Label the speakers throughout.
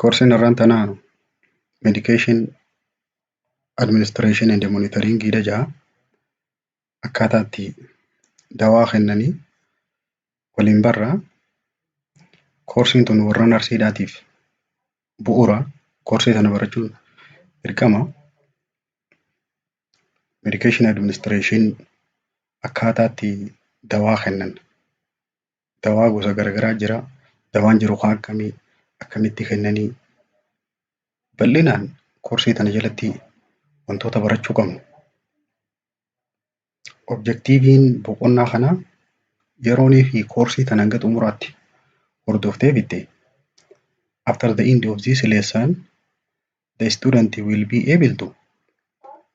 Speaker 1: Koorsiin irraan tanaa Medication Administration and Monitoring jedha. Akkaataa itti dawaa kennanii waliin barraa. Koorsiin tun warra narsiidhaatiif bu'uura. Koorsii sana barachuun dirqama. Medication Administration akkaataa itti dawaa kennan. Dawaa gosa garaagaraa jira. Dawaan jiru kan akkamii, akkamitti kennanii bal'inaan koorsii tana jalatti wantoota barachuu qabnu. Objektiiviin boqonnaa kanaa yeroonii fi koorsii tana hanga xumuraatti hordoftee bitte. After the end of this lesson, the student will be able to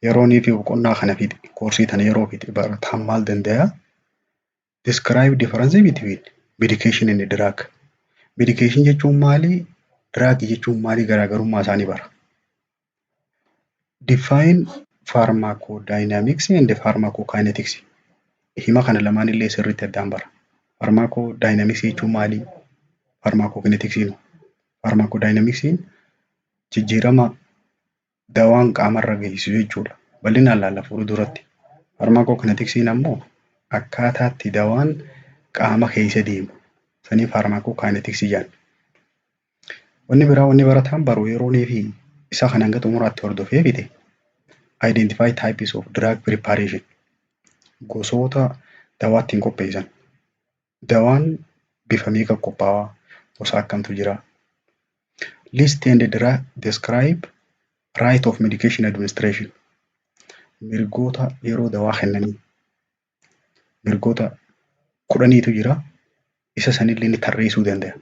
Speaker 1: yeroonii fi boqonnaa kana fixe koorsii tana yeroo fixe barataan maal danda'a? Describe difference between medication and drug. Medication jechuun maali? Drug jechuun maali? Garaagarummaa isaanii bara. Define pharmacodynamics and pharmacokinetics. Hima kana lamaan illee sirriitti addaan bara. Pharmacodynamics jechuun maali? Pharmacokinetics. Pharmacodynamics jijjiirama dawaan qaamarra geessisu jechuudha. Bal'inaan laalla fuudhu duratti. Pharmacokinetics ammoo akkaataa itti dawaan qaama keessa deemu. Sanii pharmacokinetics jedhan. Wanni barataan baru yeroonii fi isa kana hanga xumuraatti hordofee fide. Identify types of drug preparation. Gosoota dawaa ittiin qopheessan. Dawaan bifa meeqa qophaa'aa? Gosa akkamtu jira? List and describe right of medication administration. Mirgoota yeroo dawaa kennanii. Mirgoota 10tu jira. Isa sanillee ni tarreessuu danda'a.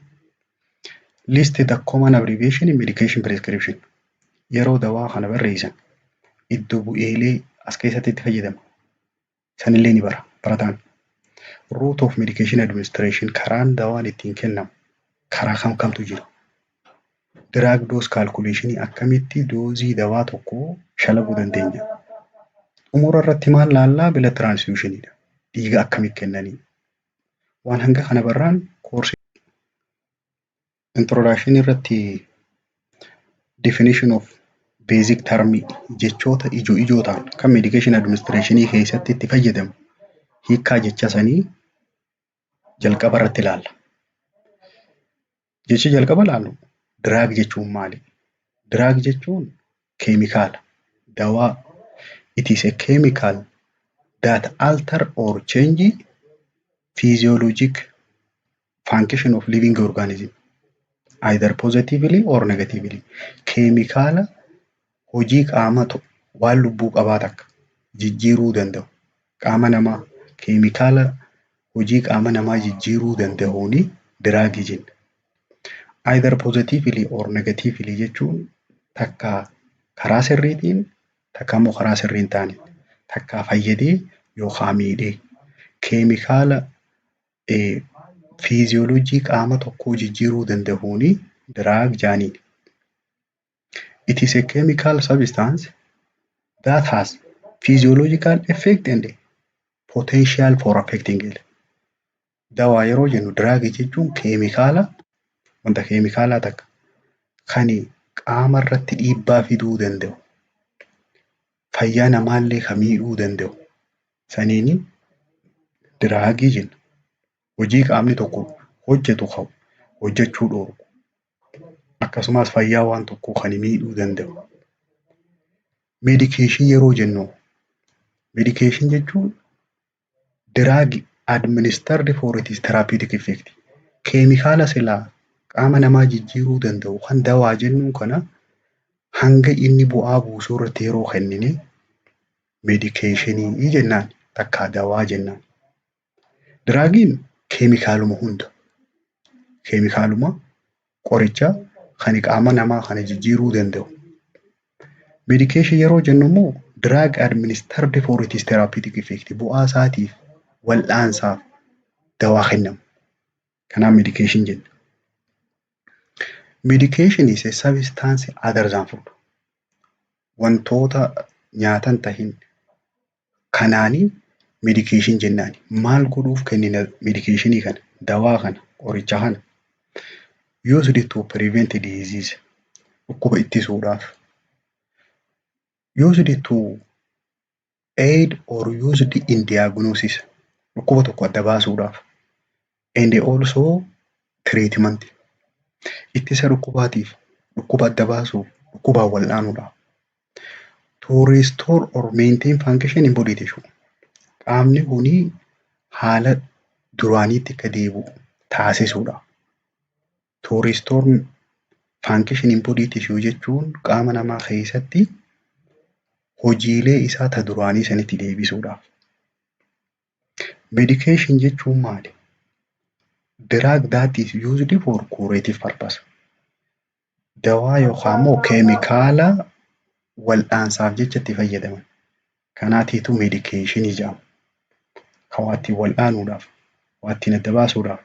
Speaker 1: List the common abbreviation in medication prescription. Yeroo dawaa kana barreessan iddoo bu'eelee as keessatti itti fayyadama. Sanillee ni barataan. Route of medication administration karaan dawaan ittiin kennamu karaa kamtu jira. Drug dose calculation akkamitti doozii dawaa tokkoo shalaguu dandeenya. Umura irratti maal laallaa? Blood transfusion. Dhiiga akkamitti kennanii. Waan hanga kana barraan koorsii introduction irratti definition of basic term jechoota ijoo ta'an kan medication administration keessatti itti fayyadamu hiikkaa jecha sanii jalqaba irratti ilaalla. Jechi jalqaba ilaallu drug jechuun maali? Drug jechuun keemikaala, dawaa. It is a chemical that alter or change physiologic function of living organism either positively or negatively. Keemikaala hojii qaama waan lubbuu qabaa takka jijjiiruu danda'u. Qaama namaa keemikaala hojii qaama namaa jijjiiruu danda'uuni drug jenna. Either positively or negatively jechuun takka karaa sirriitiin takka immoo karaa sirriin taane takka fayyadee yookaan miidhee keemikaala fiiziyooloojii qaama tokkoo jijjiiruu danda'uuni drug jaaniin. It is a chemical substance that has physiological effect and potential for affecting it. Dawaa yeroo jennu drug jechuun keemikaala wanta keemikaalaa takka kan qaama irratti dhiibbaa fiduu danda'u. Fayyaa namaallee kan miidhuu danda'u. Saniini drug jenna. Hojii qaamni tokko hojjetu qabu hojjechuu dhowwu. Akkasumas fayyaa waan tokkoo kan miidhuu danda'u. Medication yeroo jennu medication jechuun drug administered for its therapeutic effect. Keemikaala silaa qaama namaa jijjiiruu danda'u kan dawaa jennu kana hanga inni bu'aa buusuu irratti yeroo kennine medicationii jennaan takka dawaa jennaan. Drugiin keemikaaluma hunda. Keemikaaluma qoricha kan qaama namaa kana jijjiiruu danda'u. Medication yeroo jennu immoo drug administered for its therapeutic effect. Bu'aa isaatiif wal'aansaaf dawaa kennamu. Kanaaf medication jenna. Medication is a substance other than food. Wantoota nyaatan tahin kanaanii medication jennaani. Maal godhuuf kennina medicationii kana, dawaa kana, qoricha kana? Used to prevent disease. dhukkuba ittisuudhaaf. Used to aid or used in diagnosis dhukkuba tokko adda baasuudhaaf. And also treatment ittisa dhukkubaatiif, dhukkuba adda baasuuf, dhukkubaan wal'aanuudhaaf. To restore or maintain function in body tissue. Qaamni kuni haala duraaniitti akka deebi'u taasisuudha. To restore function in body tissue jechuun qaama namaa keessatti hojiilee isaa ta duraanii sanitti deebisuudhaaf. Medication jechuun maali? Drug that is used for curative purpose. Dawaa yookaan immoo keemikaala wal'aansaaf jecha itti fayyadaman. Kanaatiitu medication jedhama. Kan waa ittiin wal'aanuudhaaf, waa ittiin adda baasuudhaaf,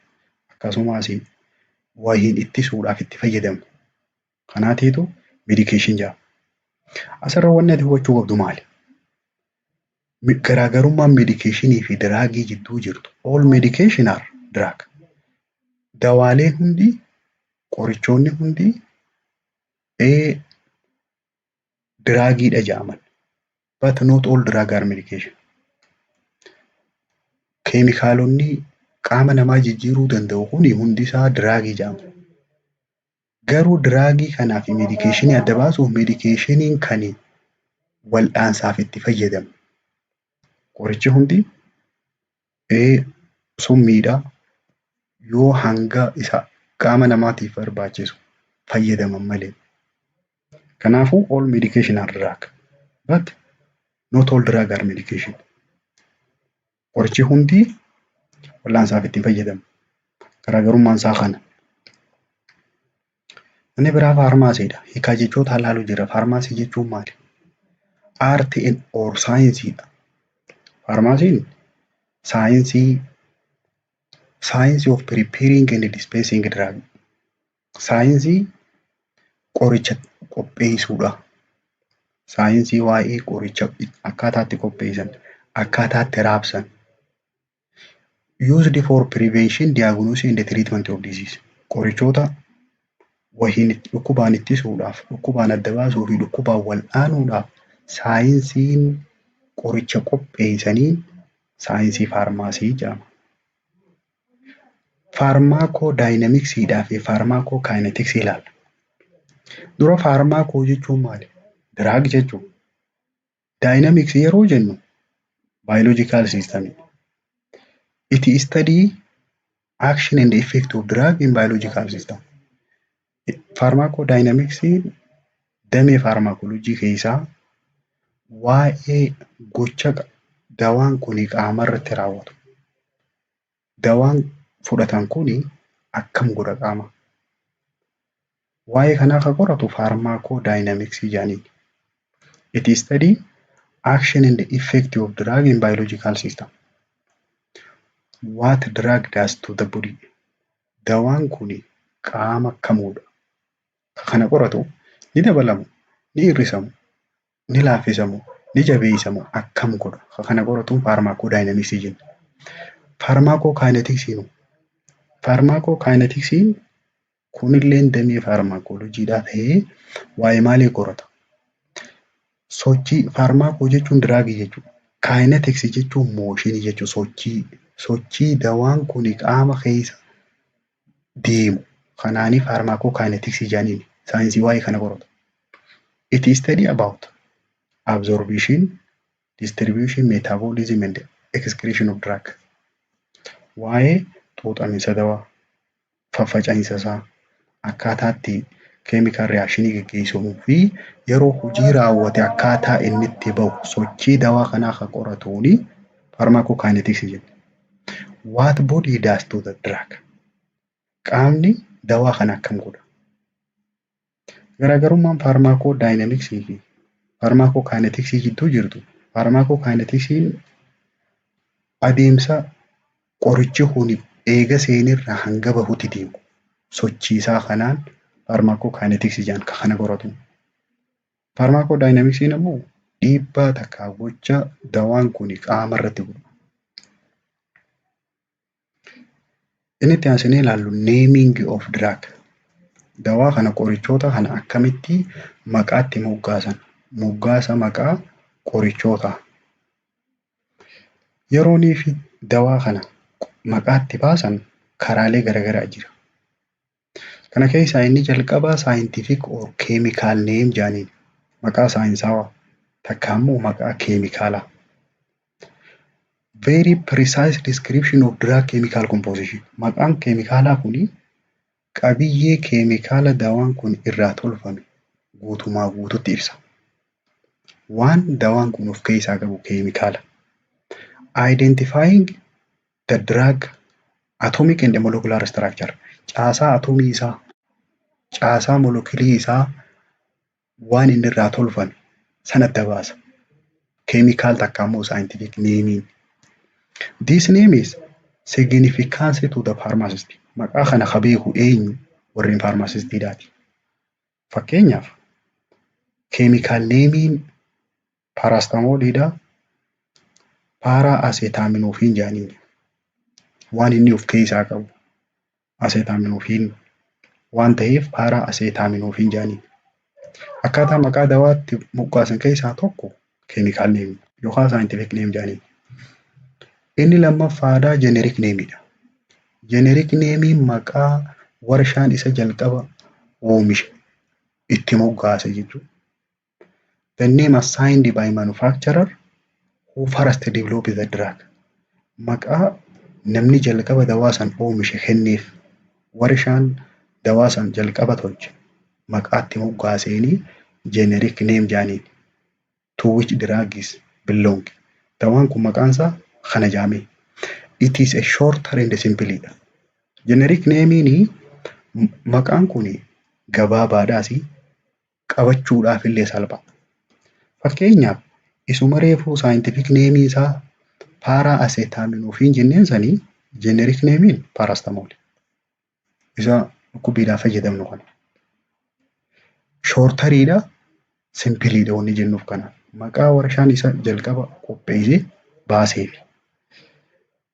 Speaker 1: akkasumas wayiin ittisuudhaaf itti fayyadamnu. Kanaatiitu medication jedhama. Asirra wanni ati hubachuu qabdu maali? Garaagarummaan medicationii fi diraagii jidduu jirtu. All medication are drug. Dawaalee hundi, qorichoonni hundi diraagiidha jedhaman. But not all drug are medication. Keemikaalonni qaama namaa jijjiiruu danda'u kuni hundi isaa diraagii jedhama. Garuu diraagii kanaa fi medikeeshinii adda baasuuf medikeeshiniin kan wal'aansaaf itti fayyadamu. Qorichi hundi summiidha yoo hanga isa qaama namaatiif barbaachisu fayyadaman malee. Kanaafuu all medication are drug. But not all drug are medication. Qorichi hundi wal'aansaaf itti fayyadamu. Garaagarummaan isaa kana. Inni biraa faarmaasiidha. Hiikaa jechoota halaaluu jira. Faarmaasii jechuun maali? Art or saayinsiidha. Faarmaasiin saayinsii of preparing and dispensing drug. Saayinsii qoricha qopheessuudha. Saayinsii waa'ee qoricha akkaataa itti qopheessan, akkaataa itti raabsan. Used for prevention, diagnosis and treatment of disease. Qorichoota wahiin dhukkubaan ittisuudhaaf, dhukkubaan adda baasuu fi dhukkubaan wal'aanuudhaaf saayinsiin qoricha qopheessanii saayinsii faarmaasii jedhama. Faarmaakoo daayinamiksiidhaa fi faarmaakoo kaayinetiksii ilaalla. Dura faarmaakoo jechuun maali? Diraag jechuun. Daayinamiksii yeroo jennu biological system. It study action and effect of drug in biological system. Faarmaakoodaayinamiksiin damee faarmaakoolojii keessaa waa'ee gocha dawaan kun qaama irratti raawwatu. Dawaan fudhatan kun akkam godha qaama. Waa'ee kanaa kan qoratu faarmaakoodaayinamiksii jedhaniin. It study action and effect of drug in biological system. What drug does to the body? Dawaan kun qaama akkamuudha? Kana qoratu ni dabalamu, ni hir'isamu, ni laaffisamu, ni jabeessamu akkam godha? Kana qoratuun faarmaakoodaayinamiksii jenna. Faarmaakookaayinetiksiin kunillee damee faarmaakoolojiidhaa ta'ee waa'ee maalii qorata? Sochii faarmaakoo jechuun diraagii jechuudha. Kaayinetiksii jechuun mooshinii jechuudha. Sochii dawaan kun qaama keessa deemu. Kanaanii faarmaakookaayinetiksii jedhaniin saayinsii waa'ee kana qoratu. It study about absorption, distribution, metabolism and excretion of drug. Waa'ee xuuxamiinsa dawaa, faffaca'iinsa isaa, akkaataa itti chemical reaction gaggeessuu fi yeroo hojii raawwate akkaataa inni itti bahu sochii dawaa kanaa kan qoratuuni faarmaakookaayinetiksii jenna. What body does to the drug? Qaamni dawaa kana akkam godha? Garaagarummaan faarmaakoodaayinamiksii fi faarmaakookaayinetiksii jidduu jirtu. Faarmaakookaayinetiksiin adeemsa qorichi kun eega seenirraa hanga bahutti deemu. Sochiisaa kanaan faarmaakookaayinetiksii jedhan kan kana qoratu. Faarmaakoodaayinamiksiin ammoo dhiibbaa takkaa gocha dawaan kun qaama irratti godhu. Inni itti aansinee ilaallu naming of drug. Dawaa kana qorichoota kana akkamitti maqaatti moggaasan? Moggaasa maqaa qorichootaa. Yeroonii fi dawaa kana maqaatti baasan karaalee garaagaraa jira. Kana keessaa inni jalqabaa scientific or chemical name jedhaniin maqaa saayinsaawaa takka immoo maqaa keemikaalaa. Very precise description of drug chemical composition. Maqaan keemikaalaa kuni qabiyyee keemikaala dawaan kun irraa tolfame guutumaa guututti ibsa. Waan dawaan kun of keessaa qabu keemikaala. Identifying the drug atomic and molecular structure. Caasaa atomii isaa, caasaa molekulii isaa waan inni irraa tolfame sana adda baasa. Keemikaal takka immoo scientific name. This name is significance to the pharmacist. Maqaa kana ka beeku eenyu? Warreen pharmacistiidhaati. Fakkeenyaaf keemikaal neemiin paraastamoliidha. Para-acetaminophen jedhaniin waan inni of keessaa qabu acetaminophen waan ta'eef para-acetaminophen jedhaniin. Akkaataa maqaa dawaatti moggaasan keessaa tokko keemikaal neemii yookaan scientific name jedhaniin. Inni lammaffaadhaa generic nameidha. Generic namiin maqaa warshaan isa jalqaba oomishe itti moggaase jechuudha. The name assigned by manufacturer who first developed the drug. Maqaa namni jalqaba dawaa san oomishe kenneef warshaan dawaa san jalqaba tolche maqaatti moggaaseeni generic name jedhaniin. To which drug is belong. Dawaan kun maqaan isaa kana jedhame. It is a shorter and simpler. Generic name maqaan kun gabaabaadhaas qabachuudhaaf illee salpha. Fakkeenyaaf isuma reefuu scientific name isaa para-acetaminophen jenneen sanii generic name paracetamol. Isa dhukkubiidhaaf fayyadamnu kana. Shorteriidha, simpiliidha wanni jennuuf kana. Maqaa warshaan isa jalqaba qopheessee baaseef.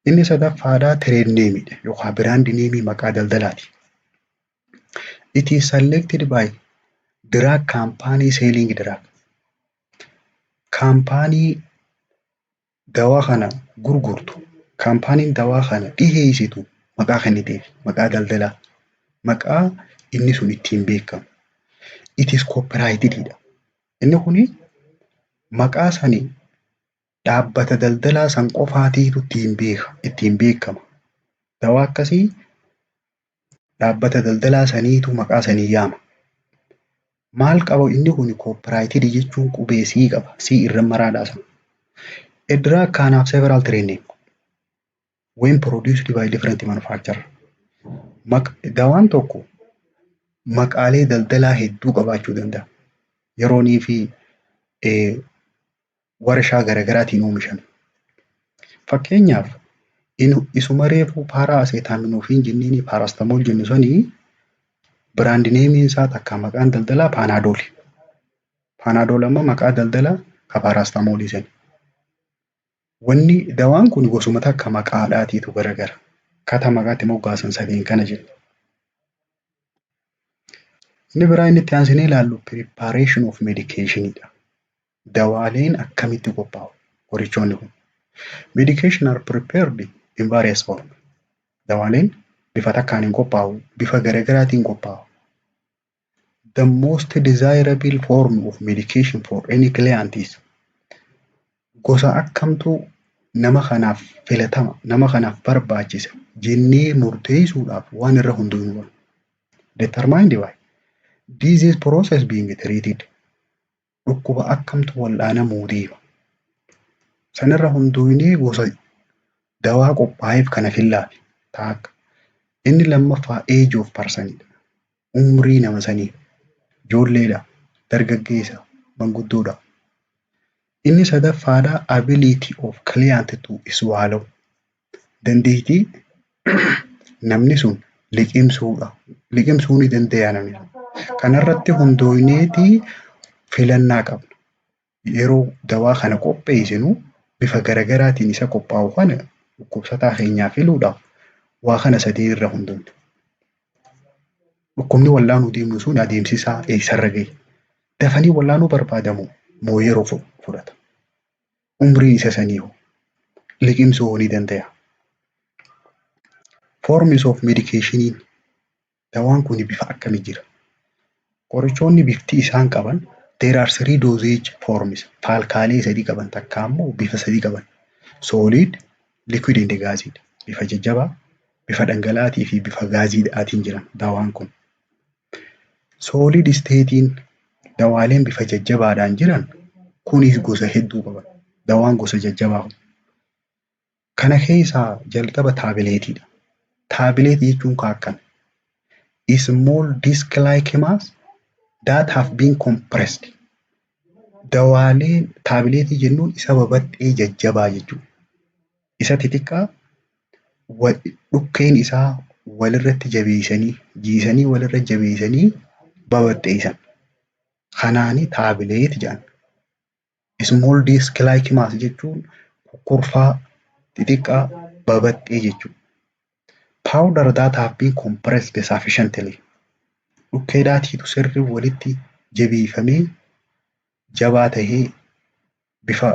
Speaker 1: Inni sadaffaadhaa trade nameidha yookaan brand name maqaa daldalaati. It is selected by drug company selling drug. Kaampaanii dawaa kana gurgurtu, kaampaaniin dawaa kana dhiheessitu maqaa kenniteef maqaa daldalaa. Maqaa inni sun ittiin beekamu. It is copyrightedidha. Inni kuni maqaa sanii dhaabbata daldalaa san qofaatiitu ittiin beekama. Dawaa akkasii dhaabbata daldalaa saniitu maqaa sanii yaama. Maal qaba inni kun copyrighted jechuun qubee C qaba. C irra maraadhaa sana. A drug can have several trade names when produced by different manufacturer. Dawaan tokko maqaalee daldalaa hedduu qabaachuu danda'a. Yeroonii fi warshaa garaagaraatiin oomishame. Fakkeenyaaf isuma reefuu para-acetaminophen jenneen paracetamol jennu sanii brand name isaa takka maqaan daldalaa Panadol. Panadol amma maqaa daldalaa ka paracetamolii sani. Wanni dawaan kun gosuma takka maqaadhaatiitu garagara. Kata maqaatti moggaasan sadeen kana jenna. Inni biraa inni itti aansinee ilaallu preparation of medicationidha. Dawaaleen akkamitti qophaa'u? Qorichoonni kun. Medication are prepared in various forms. Dawaaleen bifa takkaan hin qophaa'u, bifa garaagaraatiin qophaa'u. The most desirable form of medication for any client is gosa akkamtu nama kanaaf filatama, nama kanaaf barbaachisa jennee murteessuudhaaf waan irra hundaa'u. Determined by disease process being treated. Dhukkuba akkamtu wal'aanamuu deema. Sanirra hundaa'ee gosa dawaa qophaa'eef kana fillaafi taaka. Inni lammaffaa age of personidha. Umrii nama sanii. Ijoolleedha, dargaggeessa, manguddoodha. Inni sadaffaadhaa ability of client to swallow. Dandeettii namni sun liqimsuu ni danda'a namni. Kanarratti hundaa'eetii filannaa qabna. Yeroo dawaa kana qopheessinu bifa garaagaraatiin isa qophaa'u kana dhukkubsataa keenyaa filuudhaaf waa kana sadii irra hundaa'u. dhukkubni wallaanuu deemnu sun adeemsi isaa eessarra gahe? Dafanii wallaanuu barbaadamu moo yeroo fudhata? Umriin isa sanii hoo? Liqimsuu ni danda'a? Forms of medication dawaan kun bifa akkamii jira? Qorichoonni bifti isaan qaban there are 3 dosage forms. Faalkaalee 3 qaban takka ammoo bifa 3 qaban. Solid, liquid and gaasii. Bifa jajjabaa, bifa dhangala'aatii fi bifa gaaziidhaatiin jiran dawaan kun. Solid state'iin dawaaleen bifa jajjabaadhaan jiran kunis gosa hedduu qaban. Dawaan gosa jajjabaa kun. Kana keessaa jalqaba taabileetiidha. Taabileetii jechuun akkam? Small disc-like mass that have been compressed. Dawaalee taabileetii jennuun isa babal'ee jajjabaa jechuudha. Isa xixiqqaa dhukkeen isaa walirratti jabeessanii jiisanii walirra jabeessanii babal'eessan. Kanaani taabileet jedhan. Small disc-like mass jechuun kurfaa xixiqqaa babal'ee jechuudha. Powder that have been compressed sufficiently. Dhukkeedhaatiitu sirrii walitti jabeeffamee jabaa tahee bifa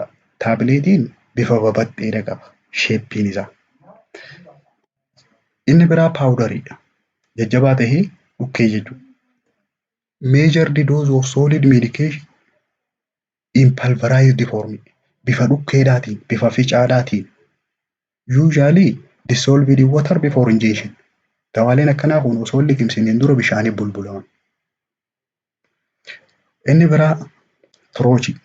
Speaker 1: taabileetiin bifa babal'eedha qaba. Sheeppiin isaa. Inni biraa paawudariidha. Jajjabaa tahee dhukkee jechuudha. Measured dose of solid medication in pulverized form. Bifa dhukkeedhaatiin, bifa ficaadhaatiin. Usually dissolved in water before injection. Dawaaleen akkanaa kun osoo hin liqimsiniin dura bishaaniin bulbulaman. Inni biraa tiroochii.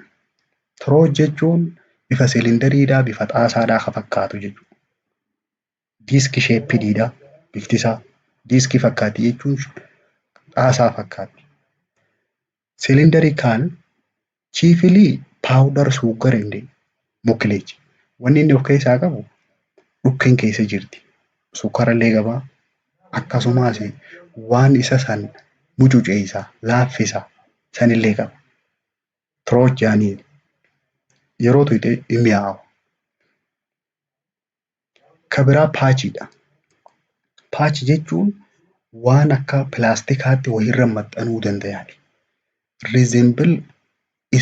Speaker 1: Tirooch jechuun bifa silindariidhaa, bifa xaasaadhaa kan fakkaatu jechuudha. Diiskii sheeppiidha bifti isaa. Diiskii fakkaatti jechuun xaasaa fakkaatti. Silindariikaal chiefly powder sugar and mucilage. Wanni inni of keessaa qabu dhukkeen keessa jirti. Sukkaarallee qabaa. Akkasumas waan isa san mucuceessaa, laaffisaa sanillee qaba. Tirooch jaaniin yeroo tuqxe ni mi'aawa. Kan biraa paachiidha. Paachi jechuun waan akka pilaastikaatti wayirra maxxanuu danda'an. Resemble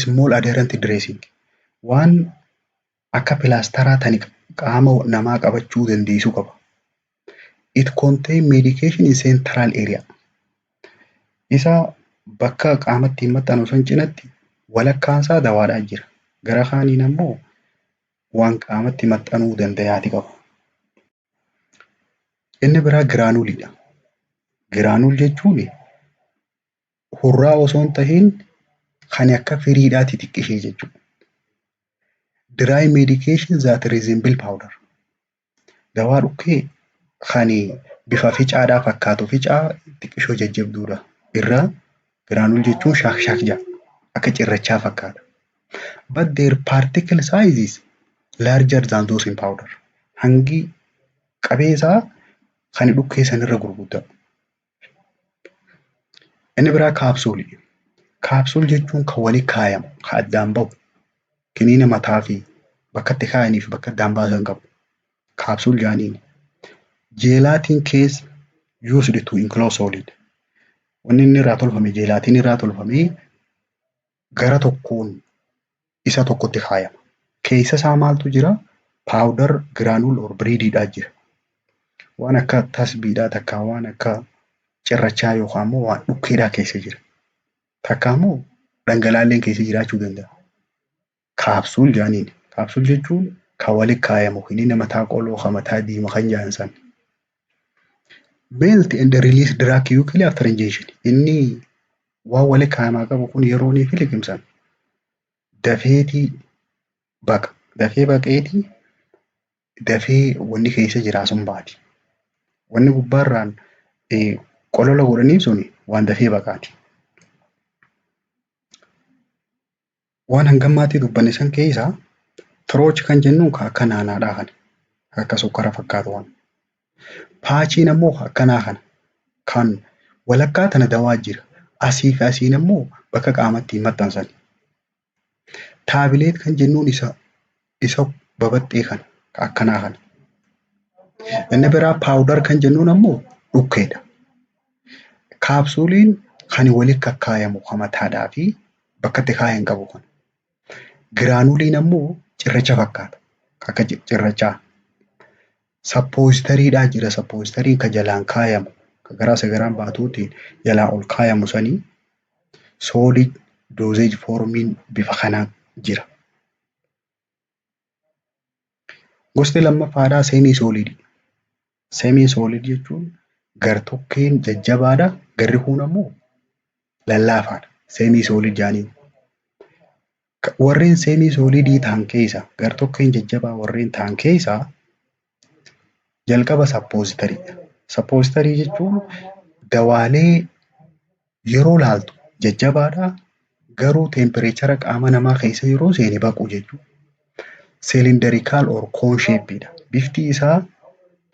Speaker 1: small adherent dressing. Waan akka pilaastaraa tani qaama namaa qabachuu dandeessu qaba. It contain medication in central area. Isa bakka qaamatti maxxanu san cinatti walakkaan isaa dawaadhaa jira. Gara kaaniin ammoo waan qaamatti maxxanuu danda'aati qaba. Inni biraa giraanuuliidha. Giraanuul jechuun hurraa osoo hin tahiin kan akka firiidhaatti xiqqishee jechuudha. Dry medication that resemble powder. Dawaa dhukkee kan bifa ficaadhaa fakkaatu, ficaa xiqqishoo jajjabduudha. Irraa giraanuul jechuun shaak jedha. Akka cirrachaa fakkaata. But their particle size is larger than those in powder. Hangi qabeessaa kan dhukkee sanirra gurguddaa. Inni biraa kaapsuulii. Kaapsuul jechuun kan walii kaayamu, kan addaan bahu, kiniina mataa fi bakka itti kaayanii fi bakka addaan baasan qabu. Kaapsuul jaaniin. Jeelaatiin keessa used to enclose solid. Wanni inni irraa tolfame jeelaatiin irraa tolfamee gara tokkoon isa tokkotti kaayama. Keessa isaa maaltu jira? Powder, granule or breediidhaa jira. Waan akka tasbiidhaa takka waan akka cirrachaa yookaan immoo waan dhukkeedhaa keessa jira. Takka immoo dhangala'aalleen keessa jiraachuu danda'a. Kaapsuul jaaniin. Kaapsuul jechuun kan walitti kaayamu kiniina mataa qoloo kan mataa diimaa kan jedhan san. Melt and release drug quickly after injection. Inni waan walitti kaayamaa qabu kun yeroo inni fi liqimsan dafeetii baqa. Dafee baqeetii dafee wanni keessa jiraa sun baati. Wanni gubbaarraan qolola godhanii sun waan dafee baqaati. Waan hangammaatii dubbanne san keessaa tirooch kan jennuun kan akka naanaadhaa kana. Akka sukkara fakkaatu waan. Paachiin ammoo akkanaa kana. Kan walakkaa tana dawaa jira. Asii fi asiin ammoo bakka qaamatti maxxansan. Taabileet kan jennuun isa babal'ee kana. Akkanaa kana. Inni biraa paawudar kan jennuun ammoo dhukkeedha. Kaapsuuliin kan walitti kakkaayamu kan mataadhaa fi bakka itti kaayan qabu kun. Giraanuliin ammoo cirracha fakkaata. Akka cirrachaa. Sappoozitariidhaa jira. Sappoozitariin kan jalaan kaayamu kan garaa sagaraan baatuutiin jalaa ol kaayamu sanii soolid doozeej foormiin bifa kanaan jira. Gosti lammaffaadhaa seemii soolidii. Seemii soolid jechuun gartokkeen jajjabaadha. Garri kun ammoo lallaafaadha. Seemii soolid jaaniin. Warreen seemii soolidii ta'an keessa gartokkeen jajjabaa warreen ta'an keessaa jalqaba sappoozitariidha. Sappoozitarii jechuun dawaalee yeroo laaltu jajjabaadha. Garuu teempireechara qaama namaa keessa yeroo seene baqu jechuudha. Seelindarikaal or koon sheeppiidha. Bifti isaa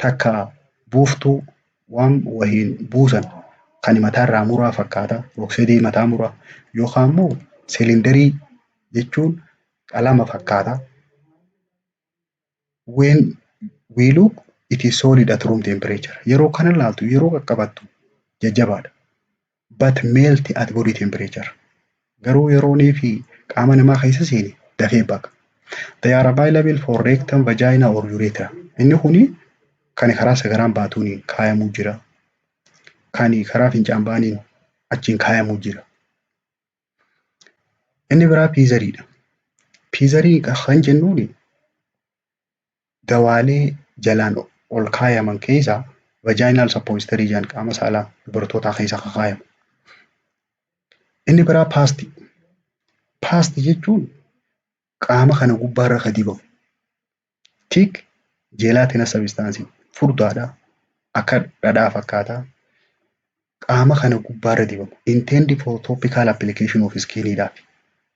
Speaker 1: takka buuftuu waan wahiin buusan kan mataarraa muraa fakkaata. Rog-sadee mataa muraa yookaan immoo seelindarii jechuun qalama fakkaata. When we look it is solid at room temperature. Yeroo kana laaltu yeroo qaqqabattu jajjabaadha. But melt at body temperature. Garuu yeroonii fi qaama namaa keessa seene dafee baqa. They are available for rectum, vagina or urethra. Inni kuni kan karaa sagaraan baatuun kaayamuu jira. Kan karaa fincaan baaniin achiin kaayamuu jira. Inni biraa piizariidha. Piizarii kan jennuun dawaalee jalaan ol kaayaman keessaa vajaayinaal sappoozitarii jedhan qaama saalaa dubartootaa keessa kaayamu. Inni biraa paastii. Paastii jechuun qaama kana gubbaarra kan dibamu. Tiik jeelaatina sabistaansii furdaadha. Akka dhadhaa fakkaata. Qaama kana gubbaarra dibamu. Intended for topical application of skinidhaaf.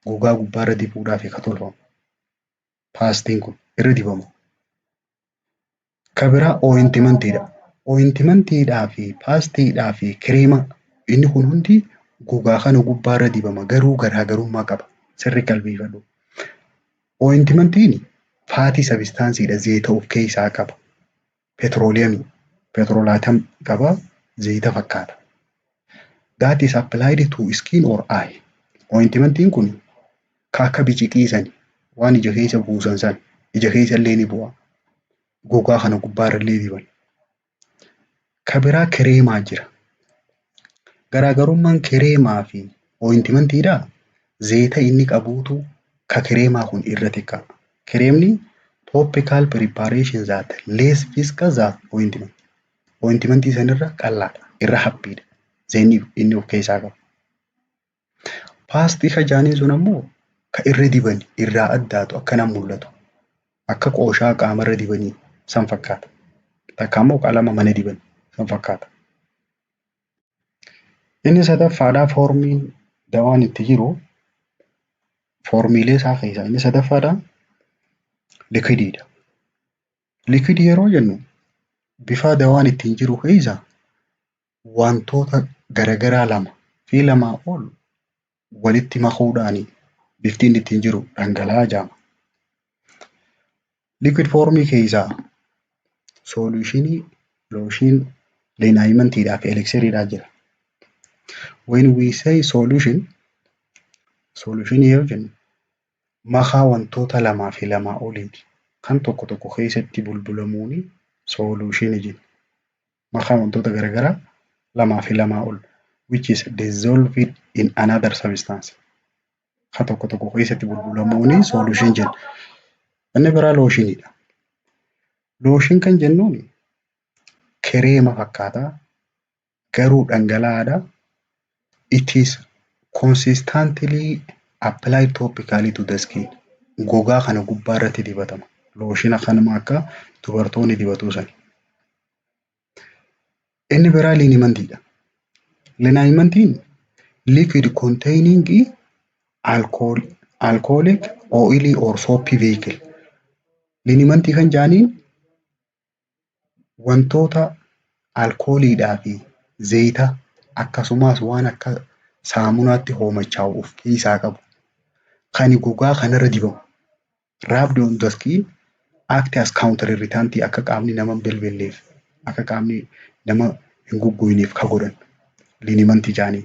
Speaker 1: Gogaa gubbaarra dibuudhaaf kan tolfamu. Paastiin kun irra dibamu. Kan biraa ooyintimentiidha. Ooyintimentiidhaa fi paastiidhaa fi kireema inni kun hundi gogaa kana gubbaarra dibama. Garuu garaagarummaa qaba. Sirri qalbeeffadhu. Ooyintimentiin faatii sabistaansiidha. Zayita of keessaa qaba. Petrooliyamii. Petroolaatam qaba. Zayita fakkaata. That is applied to skin or eye. Ooyintimentiin kun kan akka biciqiisan waan ija keessa buusan san ija keessa illee ni bu'a. Gogaa kana gubbaarra illee diban. Kan biraa kireemaa jira. Garaagarummaan kireemaa fi ooyintimentiidhaa zayita inni qabuutu ka kireemaa kun irra xiqqaa. Kireemni topical preparation that less viscous than ointment. Ointimentii sanirra qal'aadha. Irra haphiidha. Zayinni inni of keessaa qaba. Paastii kajaaniin sun ammoo ka irra diban irraa addaatu akkanaan mul'atu. Akka qooshaa qaamarra dibanii san fakkaata. Takka ammoo qalama mana diban san fakkaata. Inni sadaffaadhaa foormiin dawaan itti jiru foormiilee isaa keessaa inni sadaffaadhaa likidiidha. Likidii yeroo jennu bifa dawaan ittiin jiru keessa wantoota garagaraa lama fi lamaa ol walitti makuudhaan bifti inni ittiin jiru dhangala'aa jedhama. Liquid foormii keessaa soluushinii, looshin, leenaayimentiidhaa fi eleksiriidhaa jira. When we say solution yoo jennu makaa wantoota lamaa fi lamaa oliiti. Kan tokko tokko keessatti bulbulamuuni solution jenna. Makaa wantoota garagaraa lamaa fi lamaa ol which is dissolved in another substance. Kan tokko tokko keessatti bulbulamuuni solution jenna. Inni biraa looshiniidha. Looshin kan jennuun kireema fakkaataa garuu dhangala'aadha. It is consistently applied topically to the skin. Gogaa kana gubbaa irratti dibatama. Looshina kanuma akka dubartoonni dibatuu sani. Inni biraa liinimentiidha. Liinimimentiin liquid containing alcoholic, oily or soapy vehicle. Liinimentii kan jaaniin wantoota alkooliidhaa fi zayita akkasumas waan akka saamunaatti hoomachaa'u of keessaa qabu. Kan gogaa kanarra dibamu. Wrapped on the skin act as counter irritant akka qaamni nama hin belbelleef akka qaamni nama hin goggoyneef ka godhan. linimantii jaanii.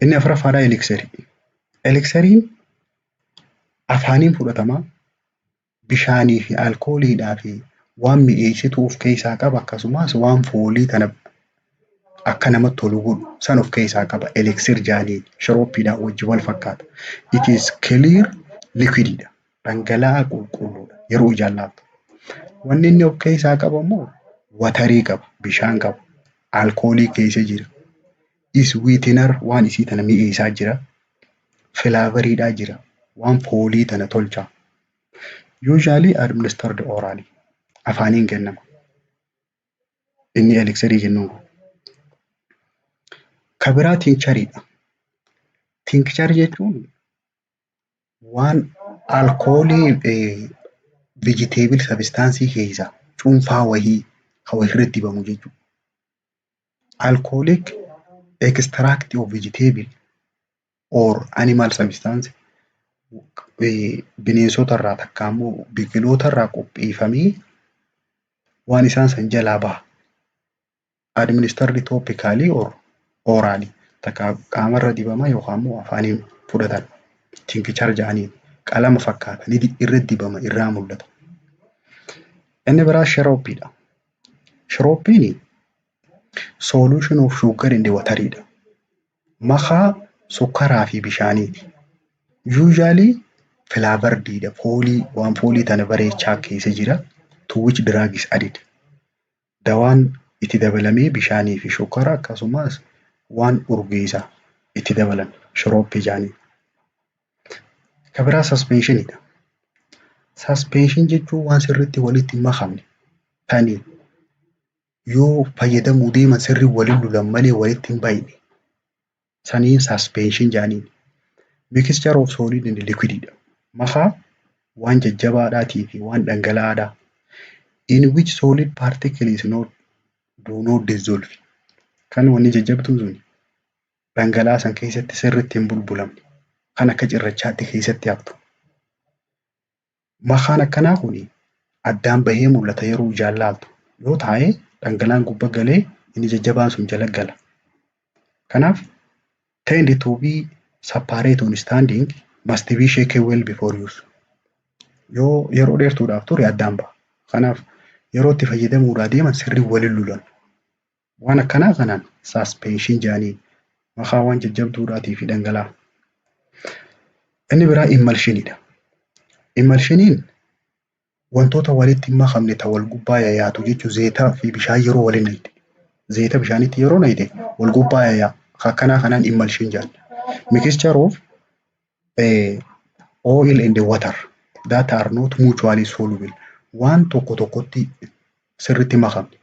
Speaker 1: Inni afuraffaadhaa eliksirii. Eliksiriin afaaniin fudhatamaa bishaanii fi alkooliidhaa fi waan mi'eessituu of keessaa qaba akkasumas waan foolii tana akka namatti tolu godhu san of keessaa qaba. Eliksir jaanii shirooppiidhaan wajjin wal fakkaata. It is clear liquididha. Dhangala'aa qulqulluudha yeroo ijaan laaftu. Wanni inni of keessaa qabu immoo watarii qaba, bishaan qaba, alkoolii keessa jira. Sweetener waan isii tana mi'eessaa jira. Filaavariidhaa jira. Waan foolii tana tolcha. Usually administered orally. Afaaniin kennama. Inni eliksirii jennuun kun. Ka biraa tiinchariidha. Tiinchar jechuun waan alkoolii vegetable substance keessaa cuunfaa wahii kan wahirratti dibamu jechuudha. Alcoholic extract of vegetable or animal substance bineensota irraa takka immoo biqiloota irraa qopheeffamee waan isaan san jalaa baha. Administered topically or orally takka qaamarra dibama yookaan immoo afaaniin fudhatan. Tiinchar jedhanii qalama fakkaata irratti dibama irraa mul'ata. Inni biraa shirooppiidha. Shirooppiin solution of sugar in the wateridha. Makaa sukkaraa fi bishaaniiti. Usually flavoredidha. Waan foolii tana bareechaa keessa jira. To which drug is added. Dawaan itti dabalamee bishaanii fi sukkara akkasumas waan urgeessaa itti dabalan shirooppii jaanii. Ka biraa suspensionidha. Suspension jechuun waan sirriitti walitti hin makamne ta'anii yoo fayyadamuu deeman sirrii waliin lulan malee walitti hin baay'ine. Saniin suspension jaaniin. Mixture of solid and liquididha. Makaa waan jajjabaadhaatii fi waan dhangala'aadhaa. In which solid particles do not dissolve. Kan wanni jajjabtuun sun dhangala'aa san keessatti sirriitti hin bulbulamne. Kan akka cirrachaatti keessatti haftu. Makaan akkanaa kun addaan bahee mul'ata yeroo ijaan laaltu. Yoo taa'ee dhangala'aan gubbaa galee inni jajjabaan sun jala gala. Kanaaf tend to be separate on standing must be shaken well before use. Yoo yeroo dheertuudhaaf ture addaan baha. Kanaaf yeroo itti fayyadamuudhaa deeman sirrii waliin lulan. Waan akkanaa kanaan suspension jaanii makaa waan jajjabduudhaatii fi dhangala'aa. Inni biraa emulsionidha. Emulsioniin wantoota walitti hin makamne ta'an wal gubbaa yaa'atu jechuun zeetaa fi bishaan yeroo waliin naqxe. Zeeta bishaanitti yeroo naqxe wal gubbaa yaa'a. Akkanaa kanaan emulsion jaanna. Mixture of oil and water that are not mutually soluble. Waan tokko tokkotti sirriitti makamne.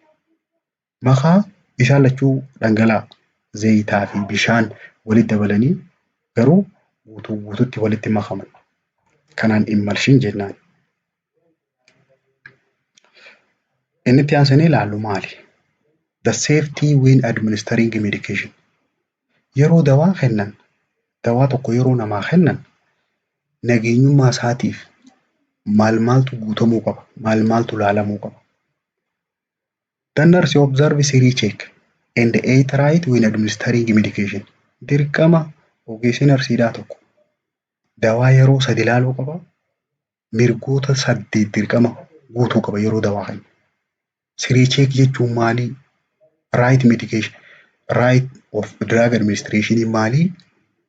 Speaker 1: Makaa isaan lachuu dhangala'aa zeetaa fi bishaan walitti dabalanii garuu guutuutti walitti makaman. Kanaan emulsion jennaan. Inni itti aansanii ilaallu maali? The safety when administering medication. Yeroo dawaa kennan, dawaa tokko yeroo namaa kennan nageenyummaa isaatiif maaltu guutamuu qaba? Maaltu ilaalamuu qaba? The nurse observe series check and eat right when administering medication. Dirqama ogeessi narsiidhaa tokko dawaa yeroo 3 ilaaluu qaba. Mirgoota 8 dirqama guutuu qaba yeroo dawaa kennu. Series check jechuun maali? Right medication, right of drug administration maali?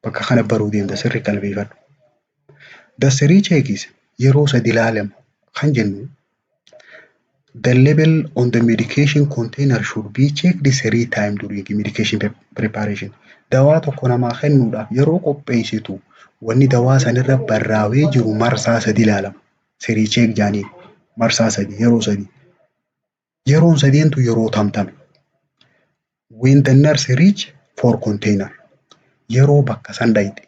Speaker 1: Bakka kana baruu deemta sirrii qalbeeffadhu. The series check is yeroo 3 ilaalamu kan jennu the label on the medication container should be checked 3 times during medication preparation. Dawaa tokko namaa kennuudhaaf yeroo qopheessitu wanni dawaa sanirra barraa'ee jiru marsaa 3 ilaalama. Series check jaanii marsaa 3 yeroo 3. Yeroon 3tu yeroo tamtame. When the nurse reach for container. Yeroo bakka san dhayxe.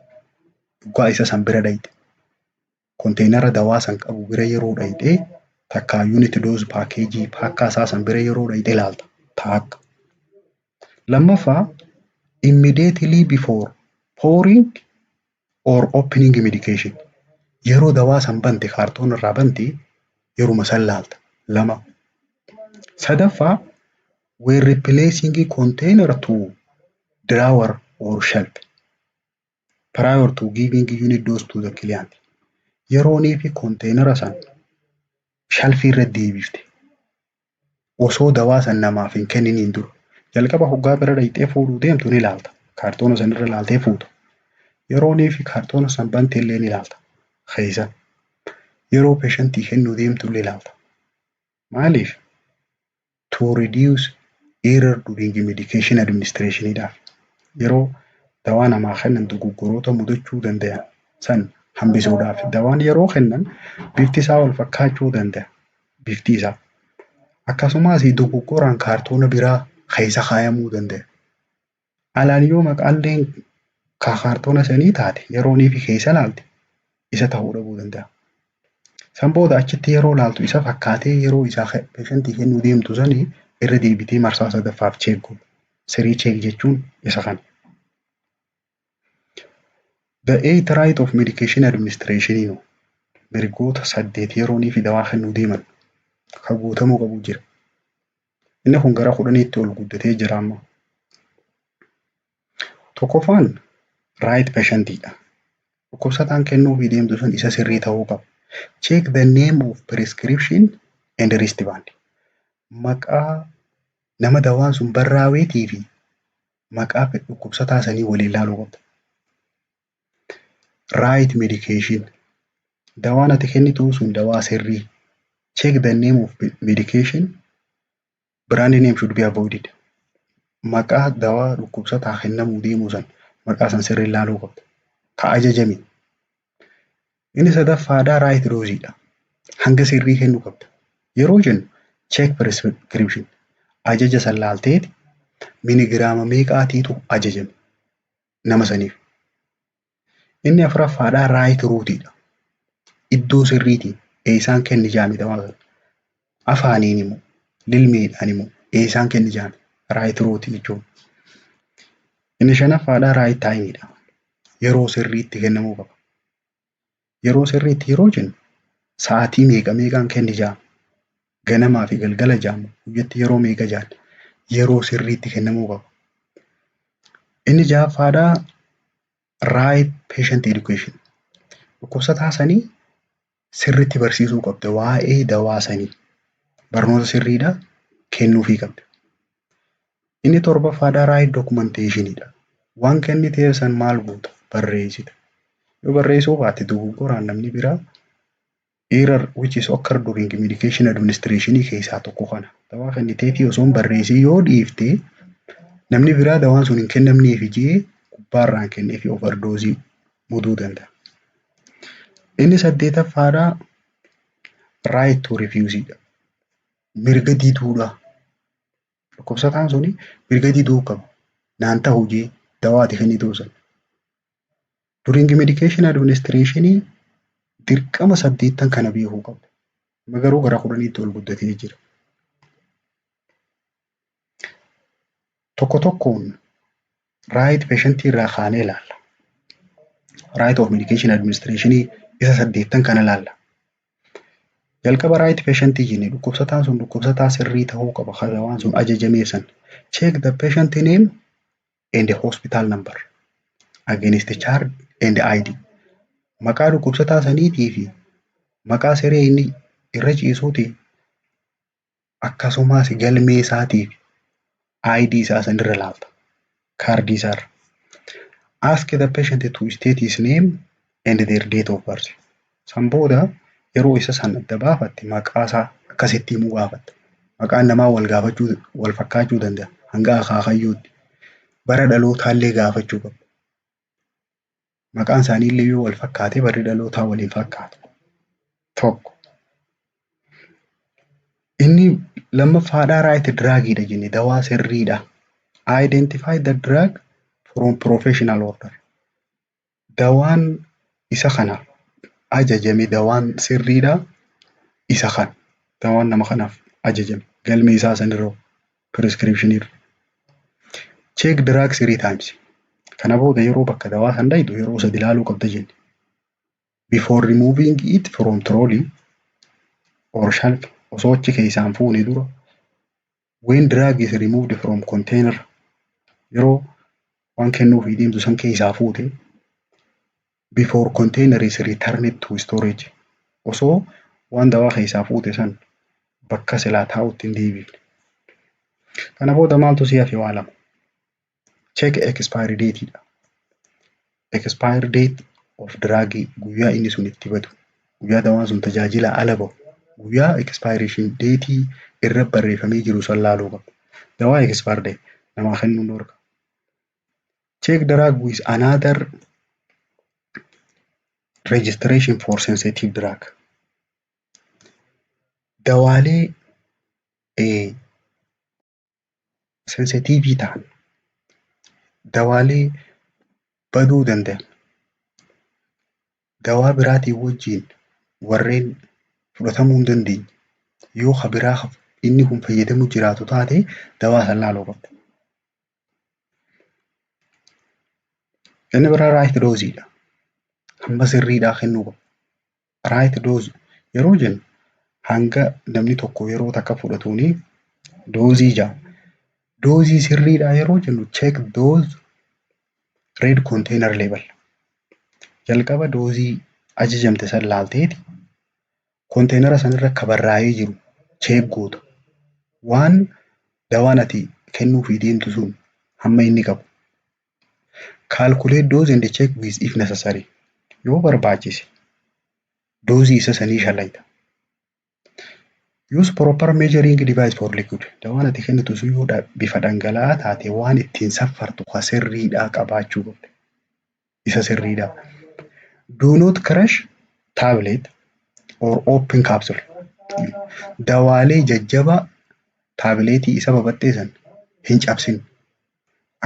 Speaker 1: Dhugaa isa san bira dhayxe. Containera dawaa san qabu bira yeroo dhayxe takka unit dose package paakkaa isaa san bira yeroo dhayxe ilaalta. Taakka. Lammaffaa immediately before pouring or opening medication. Yeroo dawaa san bante kaartoon irraa bante yeruma san ilaalta. 2. Sadaffaa when replacing a container to drawer or shelf prior to giving unit dose to the client. Yeroonii fi konteenara san shalfii irra deebifte osoo dawaa san namaaf hin kenniniin dura jalqaba hoggaa bira dhaqxee fuudhuu deemtu ni ilaalta. Kaartoona san irra ilaaltee fuuta. Yeroonii fi kaartoona san bantee illee ni ilaalta. Keessa yeroo peeshantii kennuu deemtu illee ilaalta. Maaliif? To reduce error during medication administrationidhaaf. Yeroo dawaa namaa kennan dogoggoroota mudachuu danda'an san hambisuudhaaf. Dawaan yeroo kennan bifti isaa wal fakkaachuu danda'a. Bifti isaa. Akkasumas dogoggoraan kaartoona biraa keessa kaayamuu danda'a. Alaan yoo maqaalleen kaartoona sanii taate yeroonii fi keessa ilaalte isa ta'uu dhabuu danda'a. San booda achitti yeroo ilaaltu isa fakkaatee yeroo isaa peeshantii kennuu deemtu sanii irra deebitee marsaa sadaffaaf cheekuu. Sirii cheek jechuun isa kana. The 8 right of medication administration mirgoota 8 yeroonii fi dawaa kennuu deeman kan guutamuu qabu jira. Inni kun gara 10tti ol guddatee jira amma. Tokkoffaan right patientidha. Dhukkubsataan kennuu fi deemtu sun isa sirrii ta'uu qaba. Check the name of prescription and wristband. Maqaa nama dawaan sun barraa'eetii fi maqaa dhukkubsataa sanii waliin ilaaluu qabda. Right medication. Dawaan ati kennituu sun dawaa sirrii. Check the name of medication. Brand name should be avoided. Maqaa dawaa dhukkubsataa kennamuu deemuu san maqaa san sirrii ilaaluu qabda. Ka ajajame. Inni sadaffaadhaa right doseidha. Hanga sirrii kennuu qabda. Yeroo jennu check prescription. Ajaja san laalteeti miligiraama meeqaatiitu ajajame nama saniif. Inni afuraffaadhaa right routeidha. Iddoo sirriitiin eessaan kenni jaami dawaa sana. Afaaniin immoo lilmeedhaan immoo eessaan kenni jaami right route jechuun. Inni shanaffaadhaa right timeidha. Yeroo sirriitti kennamuu qaba. Yeroo sirriitti yeroo jennu sa'aatii meeqaan kenni jaami. Ganamaa fi galgala jaamu guyyatti yeroo meeqa jaan yeroo sirriitti kennamuu qaba. Inni ja'affaadhaa right patient education. Dhukkubsataa sanii sirriitti barsiisuu qabda waa'ee dawaa sanii. Barnoota sirriidhaa kennuufii qabda. Inni torbaffaadhaa right documentationidha. Waan kennitee san maal goota barreessita. Yoo barreessuu baatte dogoggoraan namni biraa error which is occurred during medication administration keessaa tokko kana. Dawaa kennitee fi osoo hin barreessin yoo dhiifte namni biraa dawaan sun hin kennamneef jee gubbaarraan kennee fi overdosii muduu danda'a. Inni 8ffaadhaa right to refuseidha. Mirga diduudha. Dhukkubsataan suni mirga diduu qaba. Naan ta'u jee dawaa ati kennituu san. During medication administration dirqama 8 kana beekuu qabda. Garuu gara 10tti ol guddatee jira. Tokko tokkoon right patient irraa kaanee ilaalla. Right of medication administration isa 8 kana ilaalla. Jalqaba right patient jennee dhukkubsataan sun dhukkubsataa sirrii ta'uu qaba. Dawaan sun ajajamee san. Check the patient name and the hospital number against the chart and the ID. Maqaa dhukkubsataa saniitii fi maqaa siree inni irra ciisuuti akkasumas galmee isaatii fi ID isaa san irra ilaalta. Kaardii isaarra. Ask the patient to state his name and their date of birth. San booda yeroo isa san adda baafatte maqaa isaa akkasitti himuu gaafatta. Maqaan namaa wal fakkaachuu danda'a. Hanga akaakayyuutti. Bara dhalootaa gaafachuu qabda. Maqaan isaanii illee yoo wal fakkaate barri dhalootaa waliin fakkaatu. Tokko. Inni lammaffaadhaa right drugidha jenne dawaa sirriidha. Identify the drug from professional order. Dawaan isa kana ajajame dawaan sirriidha isa kana. Dawaan nama kanaaf ajajame galmee isaa sanirra prescription irra. Check drug 3 times. Kana booda yeroo bakka dawaa san dhaydu yeroo 3 ilaaluu qabda jenne. Before removing it from trolley or shelf osoo achi keessaan fuune dura When drug is removed from container, yeroo waan kennuufii deemtu san keessaa fuute before container is returned to storage. Osoo waan dawaa keessaa fuute san bakka silaa taa'utti hin deebifne. Kana booda maaltu si hafe waa lama. Check expiry date dha. Expiry date of drug guyyaa inni sun itti badu. Guyyaa dawaan sun tajaajila ala bahu. Guyyaa expiration date irra barreeffamee jiru san laaluu qabda. Dawaa expire date namaa kennuun dhorka. Check drug with another registration for sensitive drug. Dawaalee sensitive ta'an, dawaalee baduu danda'an, dawaa biraatiin wajjin warreen fudhatamuu hin dandeenye yoo ha biraa inni kun fayyadamu jiraatu taate dawaa san laaluu qabda. Inni biraa right dose dha. Hamba sirriidhaa kennuu qabda. Right dose yeroo jennu hanga namni tokko yeroo takka fudhatuuni doozii ja'a. Doozii sirriidhaa yeroo jennu check dose red container label. Jalqaba doozii ajajamte san laalteeti konteenara sanirra akka barraa'ee jiru check goota. Waan dawaan ati kennuufii deemtu sun hamma inni qabu. Calculate dose and check with if necessary. Yoo barbaachise doozii isa sanii shalayta. Use proper measuring device for liquid. Dawaan ati kennitu sun yoo bifa dhangala'aa taate waan ittiin saffartu ka sirriidhaa qabaachuu qabda. Isa sirriidhaa. Do not crush tablet or open capsule. Dawaalee jajjabaa taabileetii isa babatteessan hin cabsin.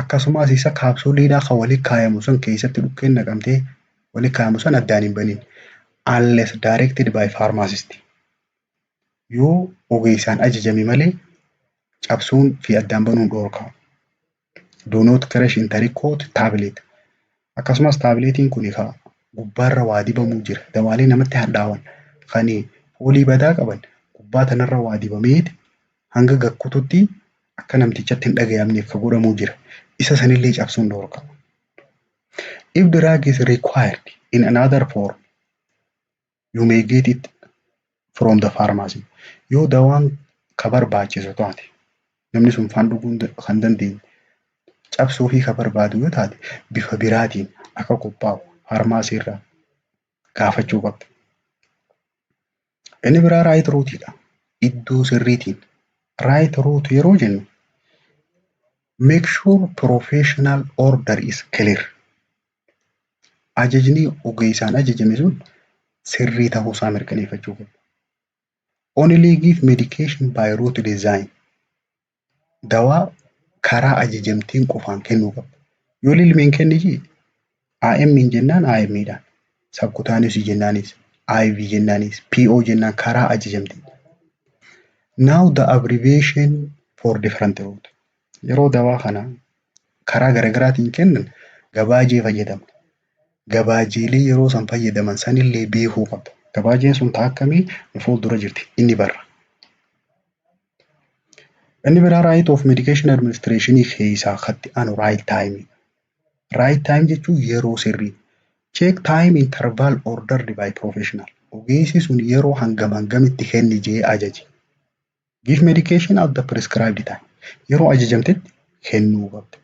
Speaker 1: Akkasumas isa kaapsuliidhaa kan walitti kaayamu san keessatti dhukkeen naqamtee walitti kaayamu san addaan hin banin. Unless directed by pharmacist. Yoo ogeessaan ajajame malee cabsuun fi addaan banuun dhorka. Do not crush intercoat tablet. Akkasumas taabileetiin kun gubbaarra waa dibamuu jira. Dawaalee namatti hadhaawan kan foolii badaa qaban gubbaa tanarra waa dibameeti hanga gakkututti akka namtichatti hin dhagayamneef ka godhamuu jira. Isa sanillee cabsuun dhorka. If drug is required in another form, you may get it from the pharmacy. Yoo dawaan ka barbaachisu taate namni sun faan dhuguu kan dandeenye cabsuu fi ka barbaadu yoo taate bifa biraatiin akka qophaa'u pharmacy irraa gaafachuu qabda. Inni biraa right route dha. Iddoo sirriitiin right route yeroo jennu make sure professional order is clear. Ajajni ogeessaan ajajame sun sirrii ta'uusaa mirkaneeffachuu qabda. Only give medication by route design. Dawaa karaa ajajamteen qofaan kennuu qabda. Yoo lilmeen kenniti AM jennaan AM dhaan, subcutaneous jennaanis, IV jennaanis, PO jennaan karaa ajajamteen. Now the abbreviation for different route. Yeroo dawaa kana karaa garaagaraatiin kennan gabaajee fayyadama. Gabaajeelee yeroo san fayyadaman sanillee beekuu qabda. Gabaajeen sun ta'a akkamii nu fuuldura jirti inni barra. Inni biraa right of medication administration keessaa katti anu right time. Right time jechuun yeroo sirrii. Check time interval ordered by professional. Ogeessi sun yeroo hangamitti kenni jee ajaji. Give medication at the prescribed time. Yeroo ajajamtetti kennuu qabda.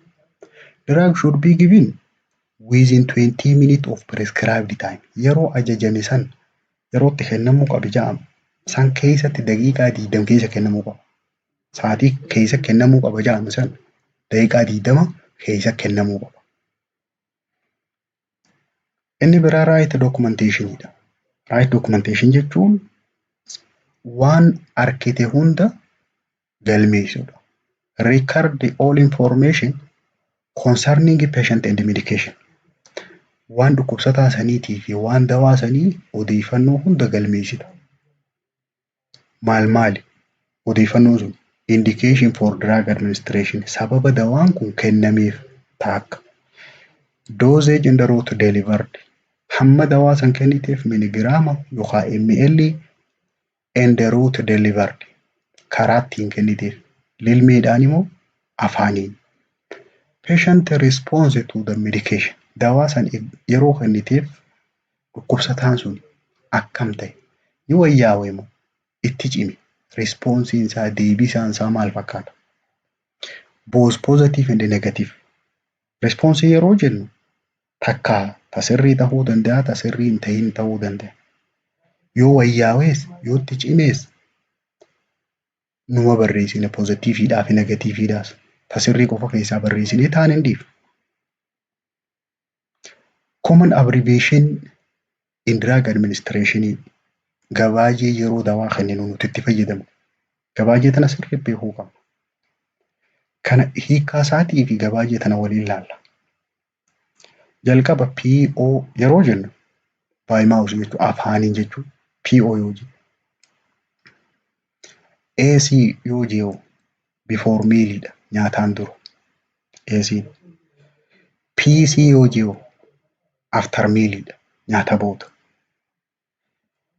Speaker 1: Drug should be given within 20 minutes of prescribed time. Yeroo ajajame san yerootti kennamuu qabu ja'am san keessatti daqiiqaa 20 keessa kennamuu qaba. Sa'aatii keessa kennamuu qaba ja'am san daqiiqaa 20 keessa kennamuu qaba. Inni biraa right documentation dha. Right documentation jechuun waan argite hunda galmeessudha. Record all information concerning patient and medication. Waan dhukkubsataa saniitii fi waan dawaa sanii odeeffannoo hunda galmeessita. Maali? Odeeffannoon sun indication for drug administration sababa dawaan kun kennameef taakka. Dosage and route delivered. Hamma dawaa san kenniteef miligiraama yookaan ml and route delivered karaa ittiin kenniteef. lilmeedhaan immoo afaaniin. Patient response to the medication. Dawaa san yeroo kenniteef dhukkubsataan sun akkam ta'e? Yoo wayyaa'e moo itti cime? Responsiin isaa deebisaan isaa maal fakkaata? Both positive and negative. Responsii yeroo jennu takka ta sirrii ta'uu danda'a, ta sirrii hin ta'in ta'uu danda'a. Yoo wayyaa'es yoo itti cimes numa barreessine pozitiiviidhaa fi negatiiviidhaas. Ta sirrii qofa keessaa barreessinee taan hin dhiifne. Common abbreviation in drug administration. Gabaajee yeroo dawaa kenninu nuti itti fayyadamu. Gabaajee tana sirrii beekuu qabna. Kana hiikaa isaatii fi gabaajee tana waliin ilaalla. Jalqaba PO yeroo jennu by mouth jechuudha. Afaaniin jechuudha. PO yoo jennu. AC yoo jennu before mealidha. Nyaataan dura. AC. PC yoo jennu after mealidha. Nyaata booda.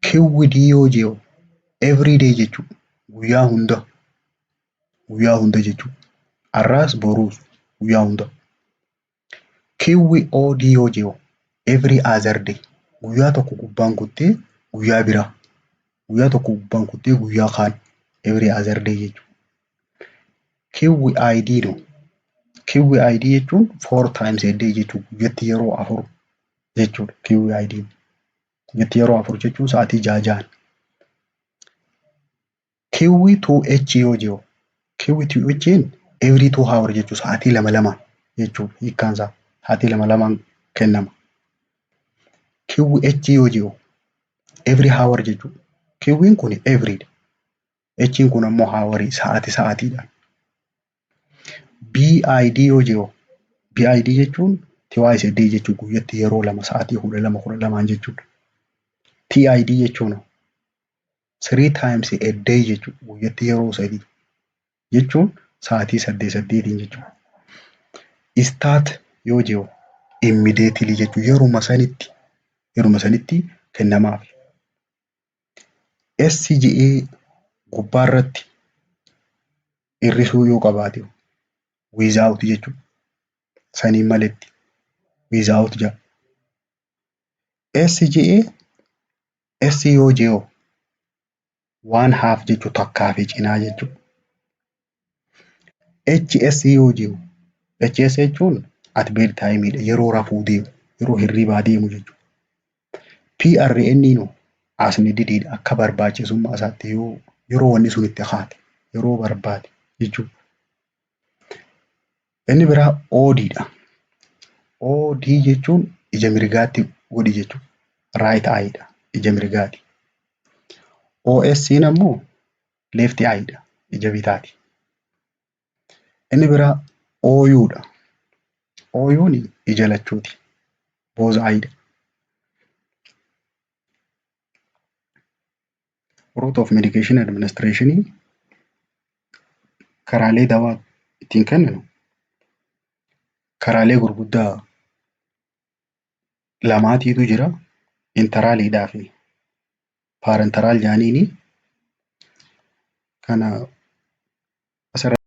Speaker 1: QD yoo jennu everyday jechuudha. Guyyaa hunda. Guyyaa hunda jechuudha. Arraas boruus guyyaa hunda. QOD yoo jennu every other day. Guyyaa tokko gubbaan kuttee guyyaa biraa. Guyyaa tokko gubbaan kuttee guyyaa kaan every other day jechuudha. QID no. QID jechuun 4 times a day jechuudha. Guyyatti yeroo 4 jechuudha. QID. Guyyatti yeroo 4 jechuun sa'aatii 6. QW2H yoo jennu QW2H every 2 hours jechuudha. Sa'aatii 2 jechuudha. Hiikkaan isaa sa'aatii 2 kennama. QH yoo jennu every hour jechuudha. QW'n kun every dha. H'n kun ammoo haawarii sa'aatiidhaan. BID yoo jennu BID jechuun twice a day jechuudha. Guyyatti yeroo 2 sa'aatii 12 jechuudha. TID jechuun 3 times a day jechuudha. Guyyatti yeroo 3 jechuun sa'aatii 8 jechuudha. Start yoo jennu immediately jechuudha. Yeruma sanitti kennamaaf. SCGA gubbaarratti hir'isuu yoo qabaate without jechuudha. Saniin maletti without jedha. SCGA S yoo jennu 1/2 jechuudha. Takkaa fi cinaa jechuudha. HS yoo jennu HS jechuun at bed timeidha. Yeroo rafuu deemu, yeroo hirribaa deemu jechuudha. PRN no as needed akka barbaachisummaa isaatti yeroo wanni sun itti haate yeroo barbaade jechuudha. Inni biraa OD dha. OD jechuun ija mirgaatti godhi jechuudha. Right eye dha. Ija mirgaati. OS'n ammoo left eye dha. Ija bitaati. Inni biraa OU dha. OU'n ija lachuuti. Both eye dha. Route of medication administration karaalee dawaa ittiin kenninu karaalee gurguddaa lamaatiitu jira. Interaaliidhaa fi paarentaraal jaaniini kana